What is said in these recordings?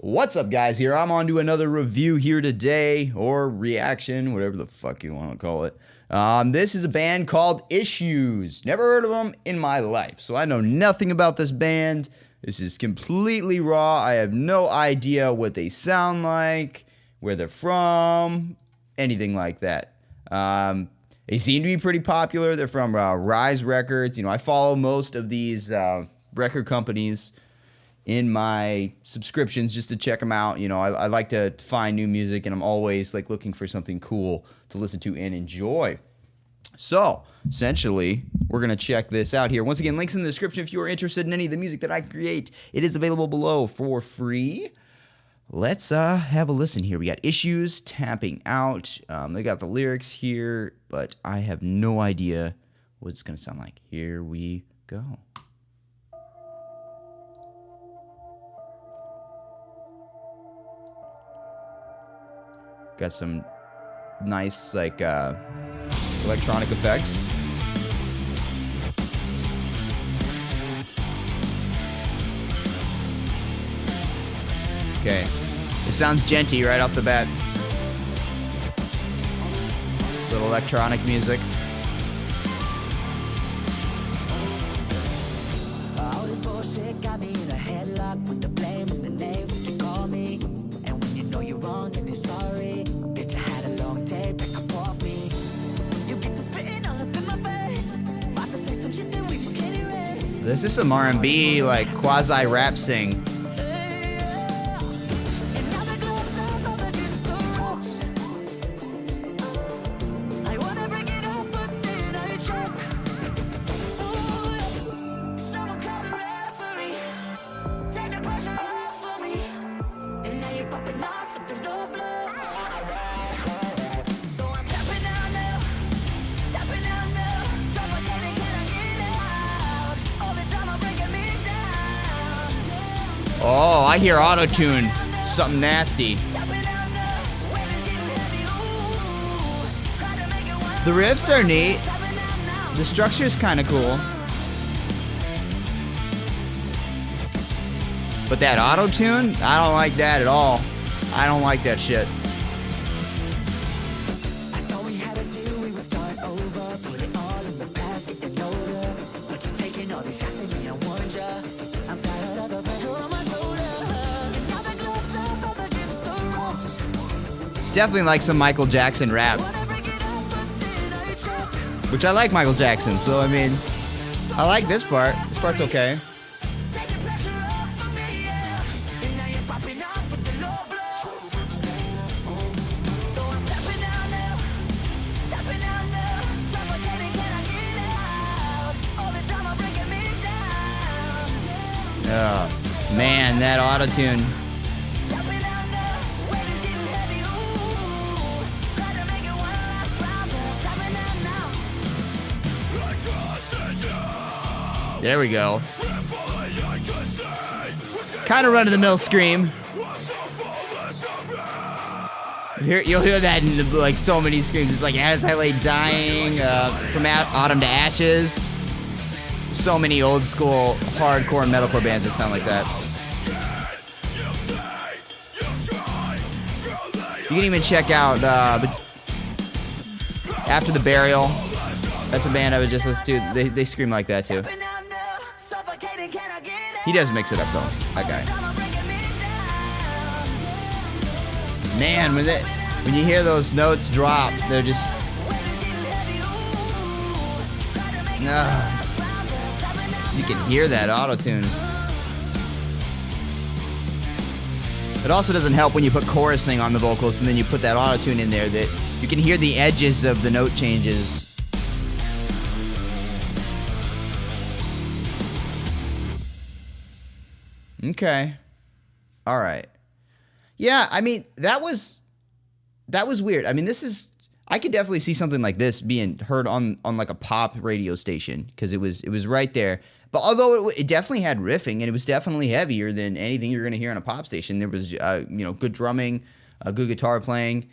What's up, guys? Here I'm on to another review here today, or reaction, whatever the fuck you want to call it. This is a band called Issues. Never heard of them in my life, so I know nothing about this band. This is completely raw. I have no idea what they sound like, where they're from, anything like that. They seem to be pretty popular. They're from Rise Records. You know, I follow most of these record companies in my subscriptions just to check them out. You know, I like to find new music, and I'm always like looking for something cool to listen to and enjoy. So, essentially, we're going to check this out here. Once again, links in the description if you are interested in any of the music that I create. It is available below for free. Let's have a listen here. We got Issues, Tapping Out. They got the lyrics here, but I have no idea what it's going to sound like. Here we go. Got some nice, like, electronic effects. Okay. It sounds genty right off the bat. Little electronic music. All this bullshit got me in a headlock with the blame and the names that you call me. And when you know you're wrong and you're sorry, bitch, I had a long day, back up off me. You get the spitting all up in my face. About to say some shit that we just can't erase. This is some R&B, like, quasi-rap sing. And now the gloves up against the ropes. I wanna break it up, but then I choke. Ooh, someone call the referee. Take the pressure off of me. And now you're popping off with the low blows. So I'm tapping out now. Tapping out now. Suffocating, can I get out? All this drama breaking me down. Oh, I hear auto-tune. Something nasty. Tapping out now. Weight is getting heavy. Ooh. Try to make it one. The riffs are neat. Tapping out now. The structure is kind of cool. But that auto-tune, I don't like that at all. I don't like that shit. I thought we had a deal, we would start over. Put it all in the past, getting older. But you're taking all these shots at me, I warned ya. I'm tired of the pressure on my shoulders. And now the gloves up against the ropes. It's definitely like some Michael Jackson rap, Wanna break it up, but then I choke. which I like Michael Jackson, so I mean, I like this part. This part's okay. Take the pressure off of me, yeah. And now you're popping off with the low blows. So I'm tapping out now. Tapping out now. Suffocating, can I get out? All this drama breaking me down. Oh, man, that auto-tune. Tapping out now. Weight is getting heavy. Ooh. Try to make it one last round. Tapping out now. There we go. Kind of run-of-the-mill scream. You'll hear that in like so many screams. It's like As I Lay Dying, From Autumn to Ashes. So many old school hardcore and metalcore bands that sound like that. You can even check out After the Burial. That's a band I would just listen to. They scream like that too. Tapping out now. Suffocating, can I get out? He does mix it up though, that guy. Drama breaking me down. Man, when you hear those notes drop, they're just you can hear that auto-tune. It also doesn't help when you put chorusing on the vocals and then you put that auto-tune in there, that you can hear the edges of the note changes. Okay. All right. Yeah, I mean, that was weird. I mean, I could definitely see something like this being heard on like a pop radio station, because it was right there. But although it definitely had riffing, and it was definitely heavier than anything you're going to hear on a pop station, there was good drumming, good guitar playing.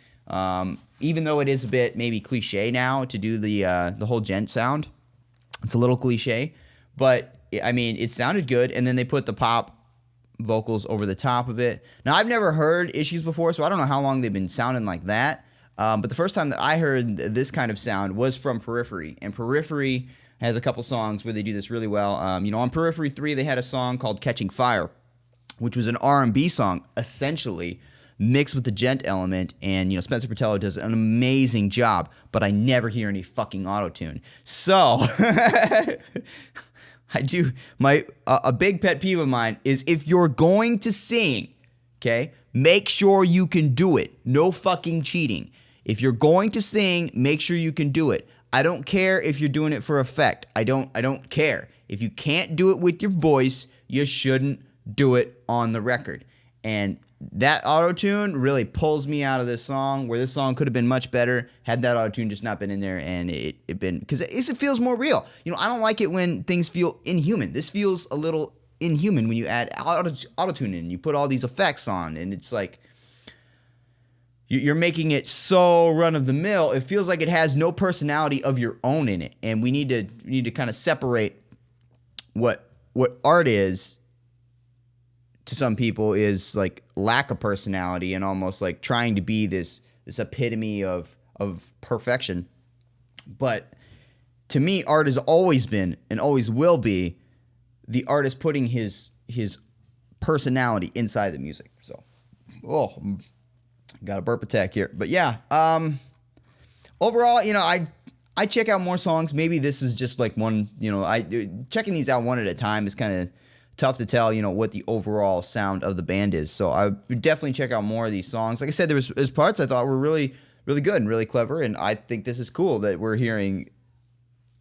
Even though it is a bit maybe cliche now to do the whole gent sound, it's a little cliche. But I mean, it sounded good, and then they put the pop vocals over the top of it. Now, I've never heard Issues before, so I don't know how long they've been sounding like that. But the first time that I heard this kind of sound was from Periphery, and Periphery has a couple songs where they do this really well. On Periphery 3, they had a song called Catching Fire, which was an R&B song, essentially, mixed with the gent element, and, Spencer Pattello does an amazing job, but I never hear any fucking auto-tune. So, a big pet peeve of mine is if you're going to sing, okay, make sure you can do it. No fucking cheating. If you're going to sing, make sure you can do it. I don't care if you're doing it for effect. I don't care. If you can't do it with your voice, you shouldn't do it on the record. And that auto-tune really pulls me out of this song, where this song could have been much better had that auto-tune just not been in there, and it been, because it feels more real. I don't like it when things feel inhuman. This feels a little inhuman when you add auto-tune in, you put all these effects on, and it's like you're making it so run-of-the-mill. It feels like it has no personality of your own in it, and we need to kind of separate what art is to some people is like lack of personality and almost like trying to be this epitome of perfection. But to me, art has always been and always will be the artist putting his personality inside the music. So, got a burp attack here. But yeah, overall, I check out more songs. Maybe this is just like one, checking these out one at a time is kind of tough to tell, what the overall sound of the band is. So I would definitely check out more of these songs. Like I said, there's parts I thought were really, really good and really clever, and I think this is cool that we're hearing,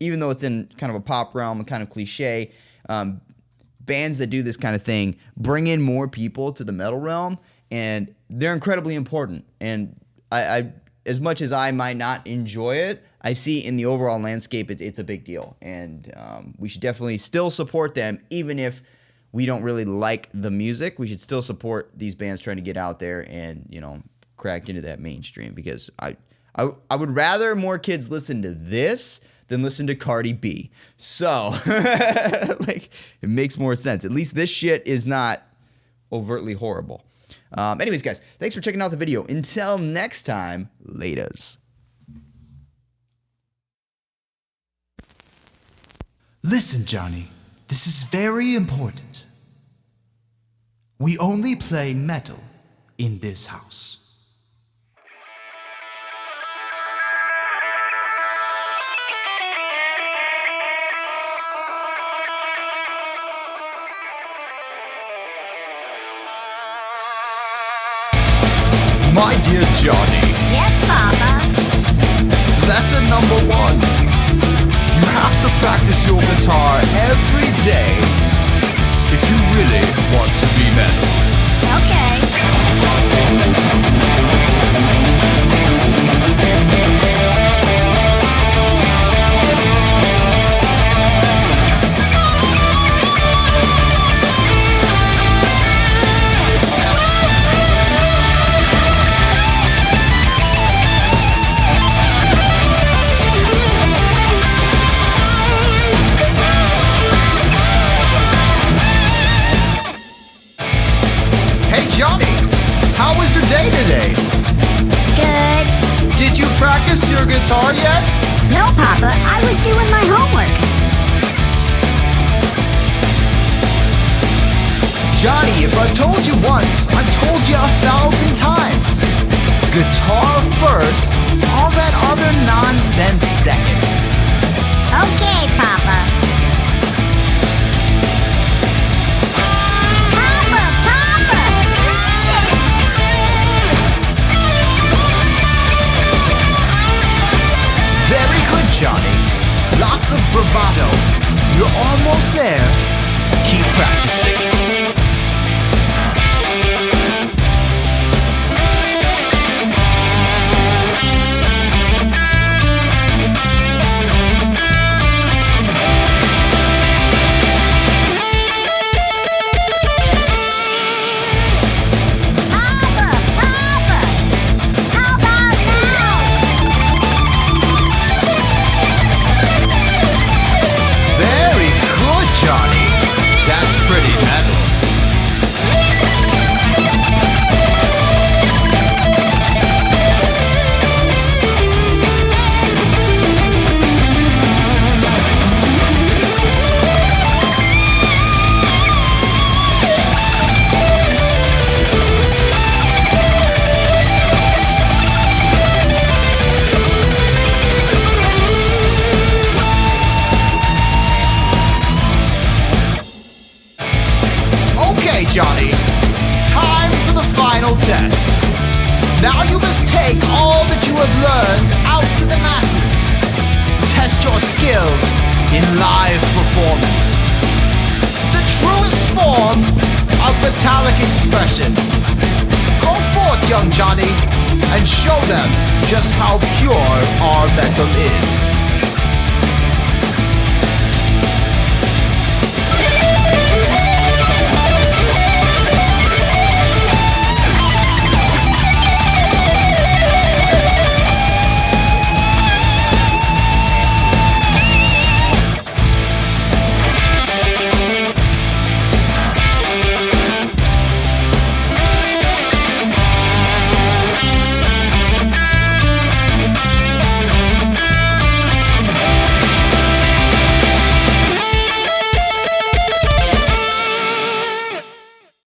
even though it's in kind of a pop realm and kind of cliche, bands that do this kind of thing bring in more people to the metal realm, and they're incredibly important. And I as much as I might not enjoy it, I see in the overall landscape it's a big deal, and we should definitely still support them, even if we don't really like the music. We should still support these bands trying to get out there and, crack into that mainstream, because I would rather more kids listen to this than listen to Cardi B. So, it makes more sense. At least this shit is not overtly horrible. Anyways, guys, thanks for checking out the video. Until next time, laters. Listen, Johnny, this is very important. We only play metal in this house. My dear Johnny, Yes, Papa. lesson number 1. You have to practice your guitar every day if you really want to be metal. Okay. Hey Johnny, how was your day today? Good. Did you practice your guitar yet? No, Papa. I was doing my homework. Johnny, if I've told you once, I've told you 1,000 times. Guitar first, all that other nonsense second. Okay, Papa. Papa, listen! Very good, Johnny. Lots of bravado. You're almost there. Keep practicing. Papa, how about now? Very good, Johnny. That's pretty Now you must take all that you have learned out to the masses. Test your skills in live performance. The truest form of metallic expression. Go forth, young Johnny, and show them just how pure our metal is.